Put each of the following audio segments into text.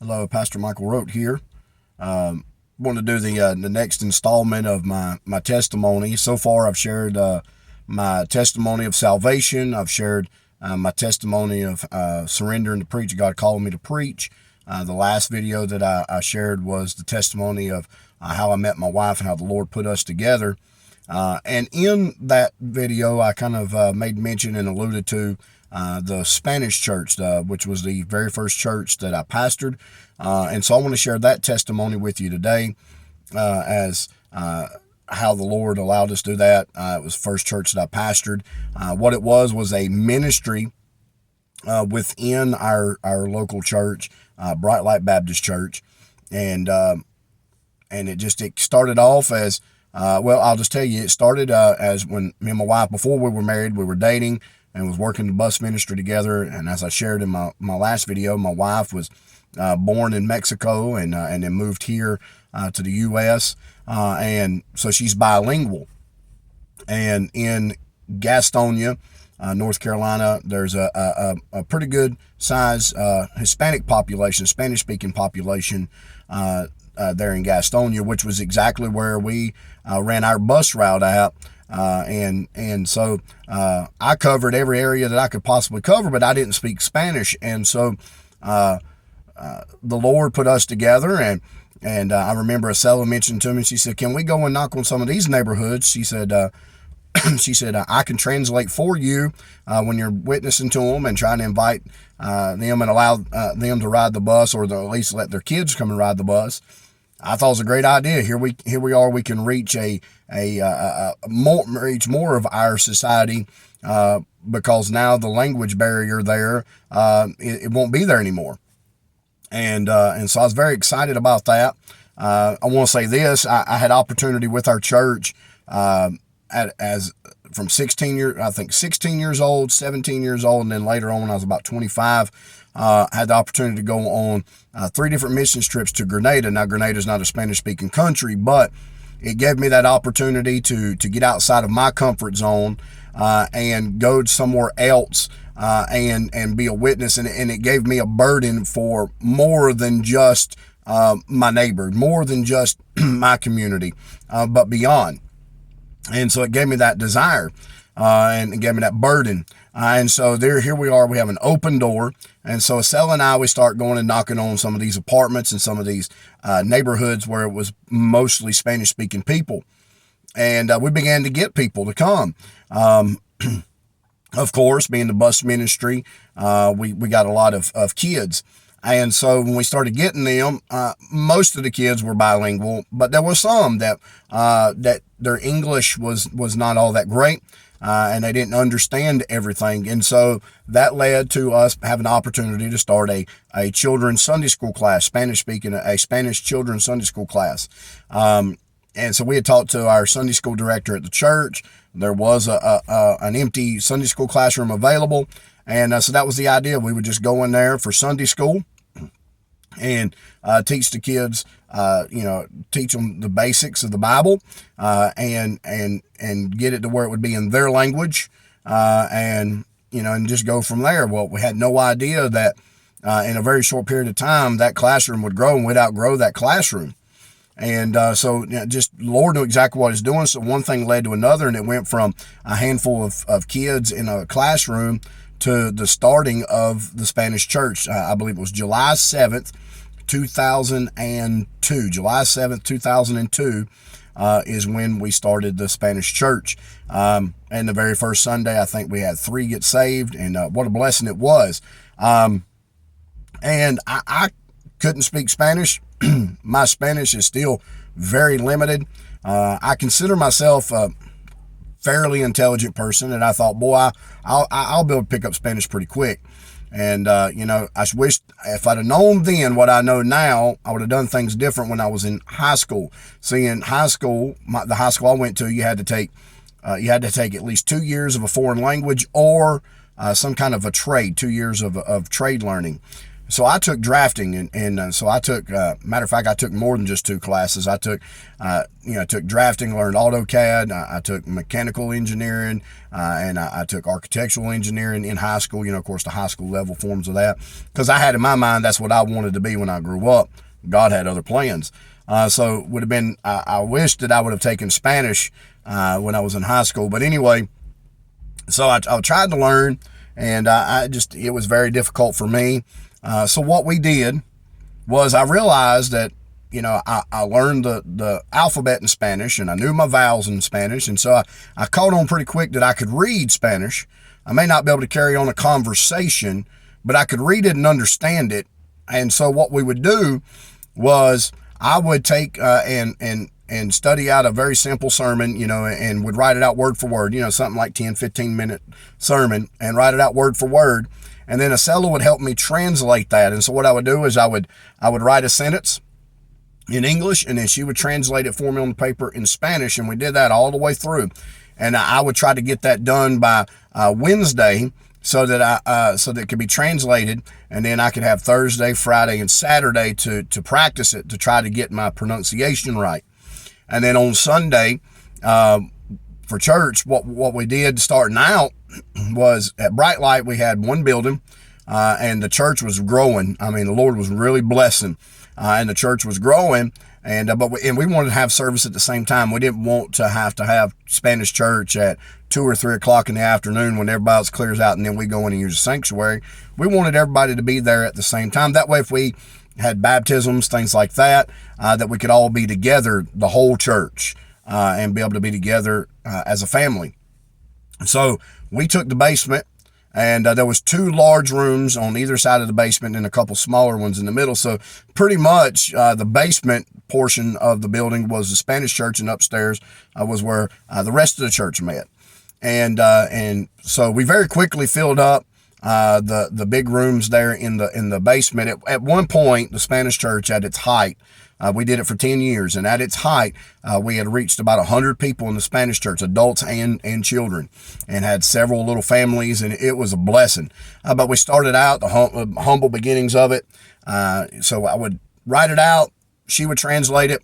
Hello, Pastor Michael Rote here. Want to do the next installment of my testimony. So far, I've shared my testimony of salvation. I've shared my testimony of surrendering to preach God calling me to preach. The last video that I shared was the testimony of how I met my wife and how the Lord put us together. And in that video, I kind of made mention and alluded to the Spanish church, which was the very first church that I pastored. And so I want to share that testimony with you today as how the Lord allowed us to do that. It was the first church that I pastored. What it was a ministry within our local church, Bright Light Baptist Church. And it started off as, well, I'll just tell you, it started as when me and my wife, before we were married, we were dating and was working the bus ministry together. And as I shared in my last video, my wife was born in Mexico and then moved here to the U.S. And so she's bilingual. And in Gastonia, North Carolina, there's a pretty good size Hispanic population, Spanish-speaking population there in Gastonia, which was exactly where we ran our bus route out. And so I covered every area that I could possibly cover, but I didn't speak Spanish. And so the Lord put us together, and I remember Acela mentioned to me, she said, "Can we go and knock on some of these neighborhoods?" She said, I can translate for you when you're witnessing to them and trying to invite them and allow them to ride the bus, or at least let their kids come and ride the bus. I thought it was a great idea. Here we are. We can reach reach more of our society because now the language barrier there it won't be there anymore. And so I was very excited about that. I want to say this: I had opportunity with our church from 16 years old, 17 years old, and then later on when I was about 25. Had the opportunity to go on 3 different mission trips to Grenada. Now, Grenada is not a Spanish-speaking country, but it gave me that opportunity to get outside of my comfort zone and go somewhere else and be a witness. And it gave me a burden for more than just my neighbor, more than just my community, but beyond. And so it gave me that desire and it gave me that burden. And so here we are, we have an open door. And so Acela and I, we start going and knocking on some of these apartments and some of these neighborhoods where it was mostly Spanish-speaking people. And we began to get people to come. Of course, being the bus ministry, we got a lot of kids. And so when we started getting them, most of the kids were bilingual, but there were some that their English was not all that great. And they didn't understand everything. And so that led to us having the opportunity to start a children's Sunday school class, Spanish-speaking, a Spanish children's Sunday school class. And so we had talked to our Sunday school director at the church. There was an empty Sunday school classroom available. And so that was the idea. We would just go in there for Sunday school and teach the kids, teach them the basics of the Bible, and get it to where it would be in their language, and just go from there. Well, we had no idea that in a very short period of time that classroom would grow, and we'd outgrow that classroom. And so just Lord knew exactly what He's doing. So one thing led to another, and it went from a handful of kids in a classroom to the starting of the Spanish church. I believe it was July 7th, 2002. July 7th, 2002 is when we started the Spanish church. And the very first Sunday, I think we had 3 get saved, and what a blessing it was. And I couldn't speak Spanish. My Spanish is still very limited. I consider myself fairly intelligent person, and I thought, boy, I'll be able to pick up Spanish pretty quick. And I wish if I'd have known then what I know now, I would have done things different when I was in high school. See, in high school, the high school I went to, you had to take at least 2 years of a foreign language or some kind of a trade, 2 years of trade learning. So I took drafting, so I took, matter of fact, I took more than just 2 classes. I took, took drafting, learned AutoCAD. I took mechanical engineering, and I took architectural engineering in high school. Of course, the high school level forms of that, because I had in my mind that's what I wanted to be when I grew up. God had other plans. So it would have been, I wish that I would have taken Spanish when I was in high school. But anyway, so I tried to learn, and it was very difficult for me. So what we did was I realized that, I learned the alphabet in Spanish, and I knew my vowels in Spanish. And so I caught on pretty quick that I could read Spanish. I may not be able to carry on a conversation, but I could read it and understand it. And so what we would do was I would take and study out a very simple sermon, and would write it out word for word, something like 10, 15-minute sermon, and write it out word for word. And then Acela would help me translate that. And so what I would do is I would write a sentence in English, and then she would translate it for me on the paper in Spanish. And we did that all the way through. And I would try to get that done by Wednesday, so that it could be translated, and then I could have Thursday, Friday, and Saturday to practice it, to try to get my pronunciation right. And then on Sunday, for church, what we did starting out was at Bright Light, we had one building, and the church was growing. I mean, the Lord was really blessing, and the church was growing. And we wanted to have service at the same time. We didn't want to have Spanish church at 2 or 3 o'clock in the afternoon when everybody else clears out, and then we go in and use the sanctuary. We wanted everybody to be there at the same time. That way, if we had baptisms, things like that, that we could all be together, the whole church, and be able to be together as a family. So we took the basement, and there was 2 large rooms on either side of the basement and a couple smaller ones in the middle. So pretty much the basement portion of the building was the Spanish church, and upstairs was where the rest of the church met. And so we very quickly filled up the big rooms there in the basement. At one point, the Spanish church at its height, we did it for 10 years, and at its height, we had reached about 100 people in the Spanish church, adults and children, and had several little families, and it was a blessing. But we started out the humble beginnings of it. So I would write it out, she would translate it,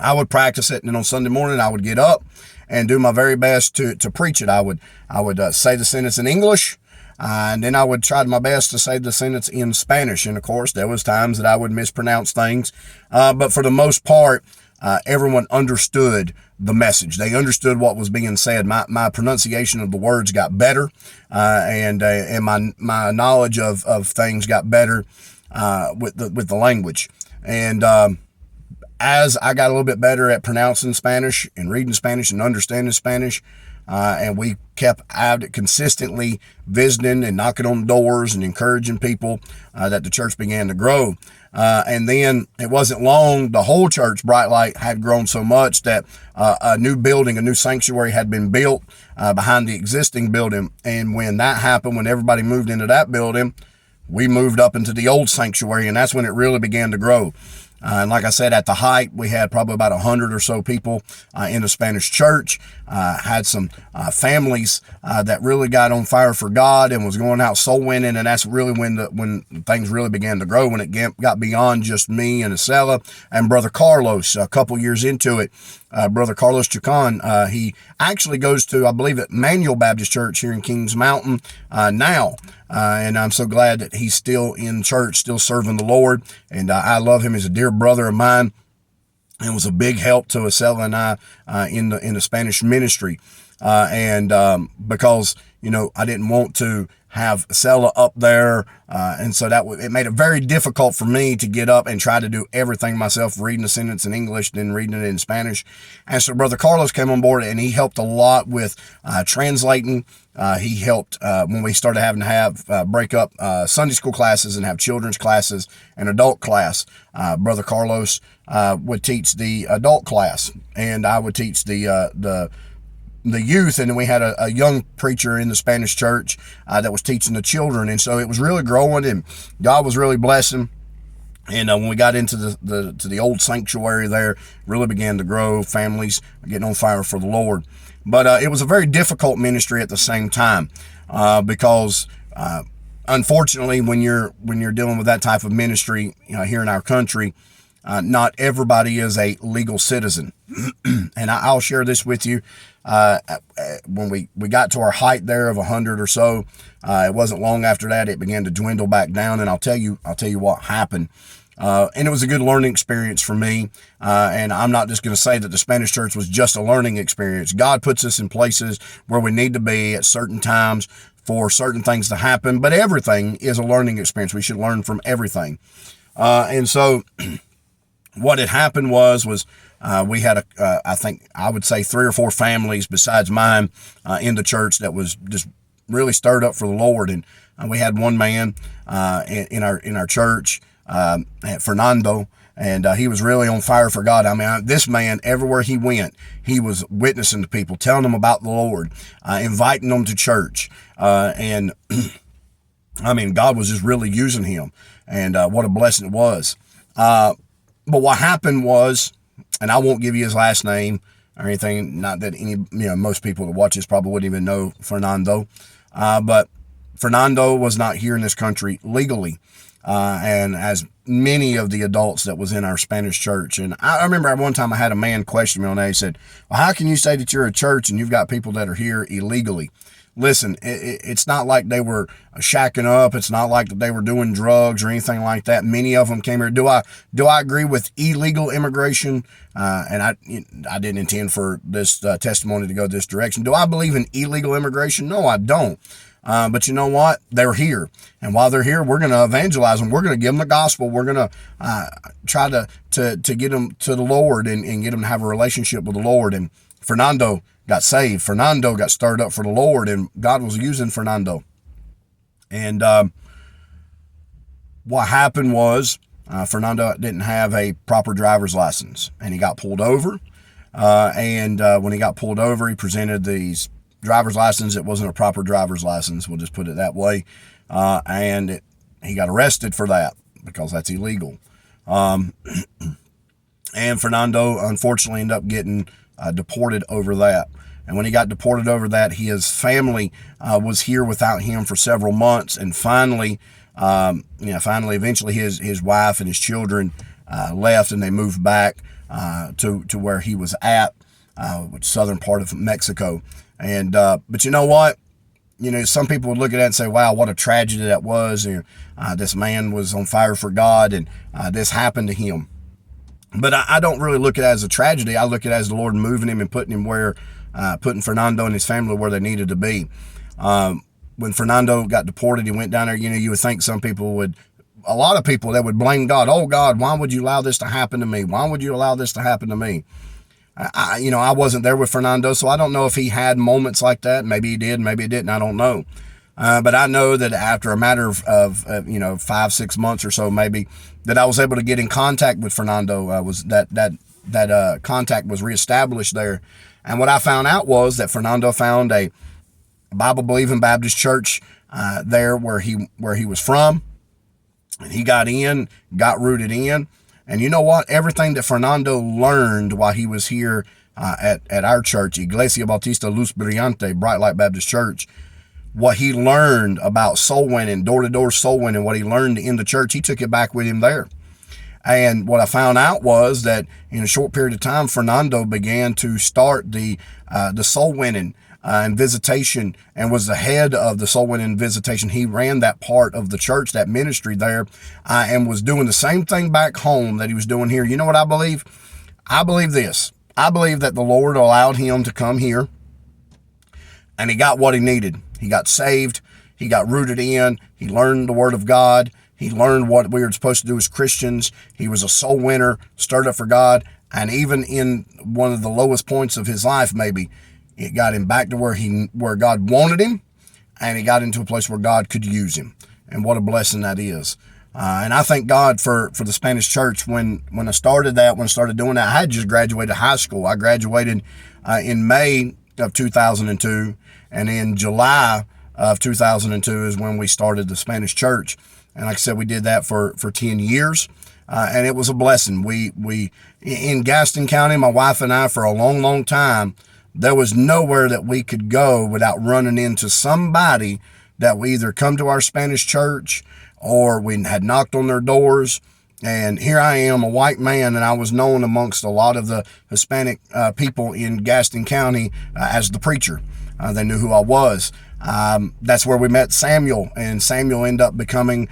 I would practice it, and then on Sunday morning I would get up and do my very best to preach it. I would say the sentence in English, and then I would try my best to say the sentence in Spanish. And of course, there was times that I would mispronounce things, but for the most part, everyone understood the message. They understood what was being said. My pronunciation of the words got better, and my knowledge of things got better with the language. And as I got a little bit better at pronouncing Spanish and reading Spanish and understanding Spanish, and we kept at it consistently, visiting and knocking on doors and encouraging people, that the church began to grow. And then it wasn't long, the whole church, Bright Light, had grown so much that a new building, a new sanctuary had been built behind the existing building. And when that happened, when everybody moved into that building, we moved up into the old sanctuary, and that's when it really began to grow. And like I said, at the height, we had probably about 100 or so people in the Spanish church, had some families that really got on fire for God and was going out soul winning. And that's really when things really began to grow, when it got beyond just me and Acela and Brother Carlos. A couple years into it, Brother Carlos Chacon, he actually goes to, I believe, at Manuel Baptist Church here in Kings Mountain now. And I'm so glad that he's still in church, still serving the Lord. And I love him. He's a dear brother of mine, and was a big help to Acela and I in the Spanish ministry. Because, I didn't want to have Acela up there. And so it made it very difficult for me to get up and try to do everything myself, reading the sentence in English, then reading it in Spanish. And so Brother Carlos came on board, and he helped a lot with translating. He helped when we started having to break up Sunday school classes and have children's classes and adult class. Brother Carlos would teach the adult class, and I would teach the youth. And then we had a young preacher in the Spanish church that was teaching the children. And so it was really growing, and God was really blessing. And when we got into the old sanctuary there, really began to grow, families getting on fire for the Lord. But it was a very difficult ministry at the same time, because unfortunately, when you're dealing with that type of ministry, here in our country, not everybody is a legal citizen. And I'll share this with you. When we got to our height there of 100 or so, it wasn't long after that it began to dwindle back down. And I'll tell you what happened. And it was a good learning experience for me. And I'm not just going to say that the Spanish church was just a learning experience. God puts us in places where we need to be at certain times for certain things to happen, but everything is a learning experience. We should learn from everything. And so what had happened was we had I think I would say 3 or 4 families besides mine in the church that was just really stirred up for the Lord. And we had one man in our church, Fernando, and he was really on fire for God. I mean, this man, everywhere he went, he was witnessing to people, telling them about the Lord, inviting them to church. And I mean, God was just really using him, and what a blessing it was. But what happened was, and I won't give you his last name or anything, not that most people that watch this probably wouldn't even know Fernando, but Fernando was not here in this country legally. And as many of the adults that was in our Spanish church. And I remember at one time I had a man question me on that. He said, well, how can you say that you're a church and you've got people that are here illegally? Listen, it's not like they were shacking up. It's not like that they were doing drugs or anything like that. Many of them came here. Do I agree with illegal immigration? And I didn't intend for this testimony to go this direction. Do I believe in illegal immigration? No, I don't. But you know what? They're here. And while they're here, we're going to evangelize them. We're going to give them the gospel. We're going to try to get them to the Lord and get them to have a relationship with the Lord. And Fernando got saved. Fernando got stirred up for the Lord, and God was using Fernando. And what happened was Fernando didn't have a proper driver's license, and he got pulled over. And when he got pulled over, he presented these driver's license. It wasn't a proper driver's license. We'll just put it that way. And he got arrested for that because that's illegal. And Fernando, unfortunately, ended up getting deported over that. And when he got deported over that, his family was here without him for several months. And finally, eventually his wife and his children left, and they moved back to where he was at, which southern part of Mexico. And but you know what? Some people would look at that and say, wow, what a tragedy that was. And this man was on fire for God, and this happened to him. But I don't really look at it as a tragedy. I look at it as the Lord moving him and putting Fernando and his family where they needed to be. When Fernando got deported, he went down there. You would think a lot of people that would blame God. Oh, God, why would you allow this to happen to me? Why would you allow this to happen to me? I wasn't there with Fernando, so I don't know if he had moments like that. Maybe he did, maybe he didn't. I don't know. But I know that after a matter of 5-6 months or so, maybe, that I was able to get in contact with Fernando. That contact was reestablished there. And what I found out was that Fernando found a Bible-believing Baptist church there where he was from. And he got rooted in. And you know what? Everything that Fernando learned while he was here at our church, Iglesia Bautista Luz Brillante, Bright Light Baptist Church, what he learned about soul winning, door-to-door soul winning, what he learned in the church, he took it back with him there. And what I found out was that in a short period of time, Fernando began to start the soul winning and visitation, and was the head of the soul winning visitation. He ran that part of the church, that ministry there, and was doing the same thing back home that he was doing here. You know what I believe? I believe this. I believe that the Lord allowed him to come here, and he got what he needed. He got saved. He got rooted in. He learned the Word of God. He learned what we were supposed to do as Christians. He was a soul winner, stirred up for God. And even in one of the lowest points of his life, maybe, it got him back to where God wanted him, and he got into a place where God could use him. And what a blessing that is. And I thank God for the Spanish church. When I started doing that, I had just graduated high school. I graduated in May of 2002, and in July of 2002 is when we started the Spanish church. And like I said, we did that for 10 years. And it was a blessing. We in Gaston County, my wife and I, for a long, long time, there was nowhere that we could go without running into somebody that we either come to our Spanish church or we had knocked on their doors. And here I am, a white man, and I was known amongst a lot of the Hispanic people in Gaston County as the preacher. They knew who I was. That's where we met Samuel, and Samuel ended up becoming,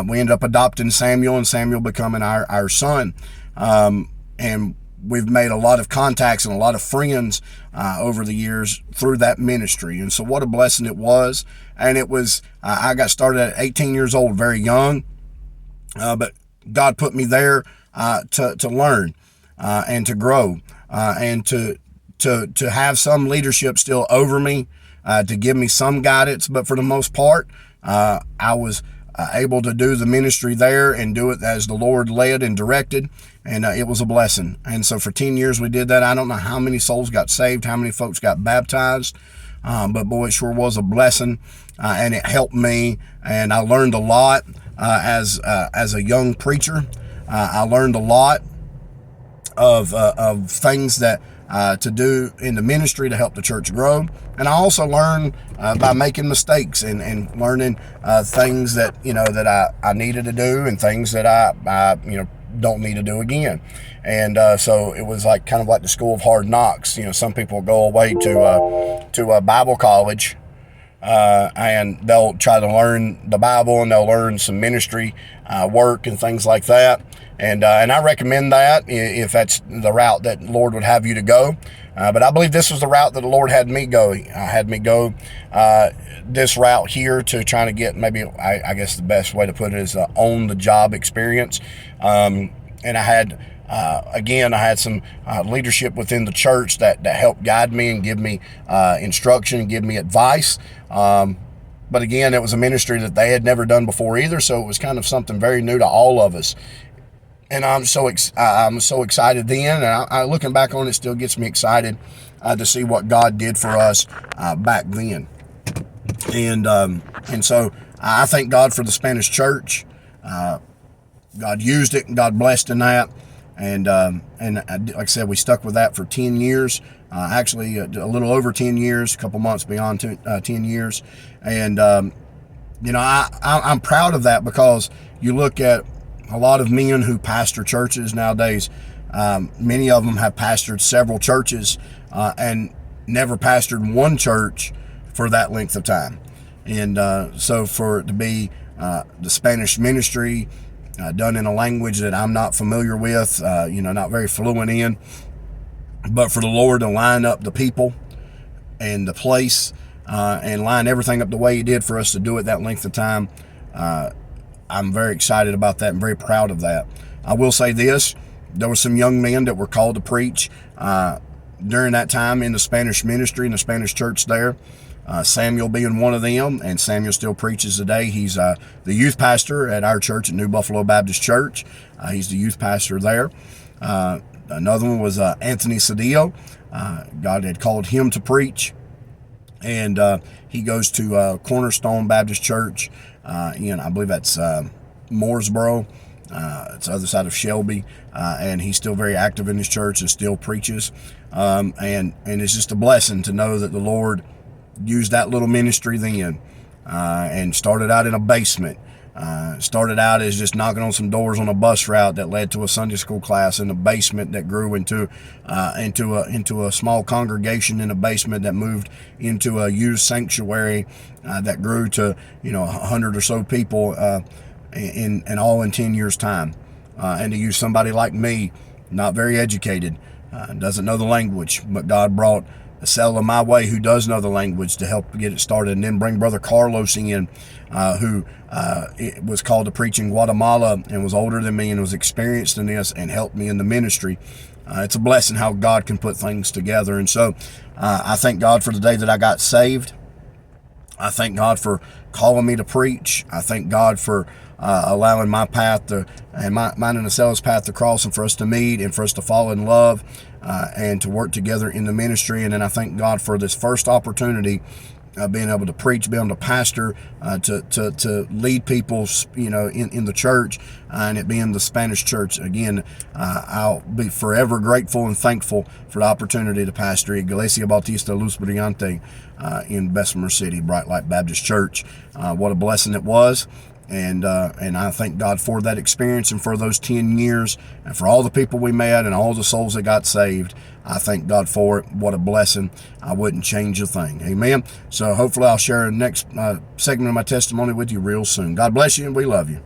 we ended up adopting Samuel, and Samuel becoming our son. And we've made a lot of contacts and a lot of friends over the years through that ministry. And so what a blessing it was. And it was, I got started at 18 years old, very young, but God put me there to learn and to grow and to have some leadership still over me, to give me some guidance. But for the most part, I was able to do the ministry there and do it as the Lord led and directed. And it was a blessing. And so for 10 years we did that. I don't know how many souls got saved, how many folks got baptized. But boy, it sure was a blessing. And it helped me. And I learned a lot as a young preacher. I learned a lot of things that to do in the ministry to help the church grow. And I also learned by making mistakes and learning things that, that I needed to do and things that I don't need to do again. And so it was kind of like the school of hard knocks. Some people go away to a Bible college and they'll try to learn the Bible and they'll learn some ministry work and things like that. And I recommend that if that's the route that the Lord would have you to go. But I believe this was the route that the Lord had me go. This route here to trying to get maybe, I guess the best way to put it is on the job experience. And I had, I had some leadership within the church that helped guide me and give me instruction and give me advice. But again, it was a ministry that they had never done before either. So it was kind of something very new to all of us. And I'm so excited then, and looking back on it, still gets me excited to see what God did for us back then. And so I thank God for the Spanish church. God used it, and God blessed in that. And like I said, we stuck with that for 10 years. Actually, a little over 10 years, a couple months beyond 10 years. And I'm proud of that, because you look at a lot of men who pastor churches nowadays. Many of them have pastored several churches and never pastored one church for that length of time. And so for it to be the Spanish ministry done in a language that I'm not familiar with, not very fluent in, but for the Lord to line up the people and the place and line everything up the way He did for us to do it that length of time, I'm very excited about that and very proud of that. I will say this, there were some young men that were called to preach during that time in the Spanish ministry, in the Spanish church there. Samuel being one of them, and Samuel still preaches today. He's the youth pastor at our church at New Buffalo Baptist Church. He's the youth pastor there. Another one was Anthony Cedillo. God had called him to preach, and he goes to Cornerstone Baptist Church. I believe that's Mooresboro. It's the other side of Shelby, and he's still very active in his church and still preaches. And it's just a blessing to know that the Lord used that little ministry then, and started out in a basement. Started out as just knocking on some doors on a bus route that led to a Sunday school class in the basement that grew into a small congregation in a basement that moved into a youth sanctuary that grew to 100 or so people in all in 10 years time. And to use somebody like me, not very educated, doesn't know the language, but God brought a settler my way who does know the language to help get it started, and then bring Brother Carlos in, who was called to preach in Guatemala and was older than me and was experienced in this and helped me in the ministry. It's a blessing how God can put things together. And so I thank God for the day that I got saved. I thank God for calling me to preach. I thank God for allowing my path and mine and Acel's path to cross, and for us to meet and for us to fall in love and to work together in the ministry. And then I thank God for this first opportunity being able to preach, being able to pastor, to lead people, in the church, and it being the Spanish church. Again, I'll be forever grateful and thankful for the opportunity to pastor Iglesia Bautista Luz Brillante in Bessemer City, Bright Light Baptist Church. What a blessing it was. And I thank God for that experience and for those 10 years and for all the people we met and all the souls that got saved. I thank God for it. What a blessing. I wouldn't change a thing. Amen. So hopefully I'll share the next segment of my testimony with you real soon. God bless you, and we love you.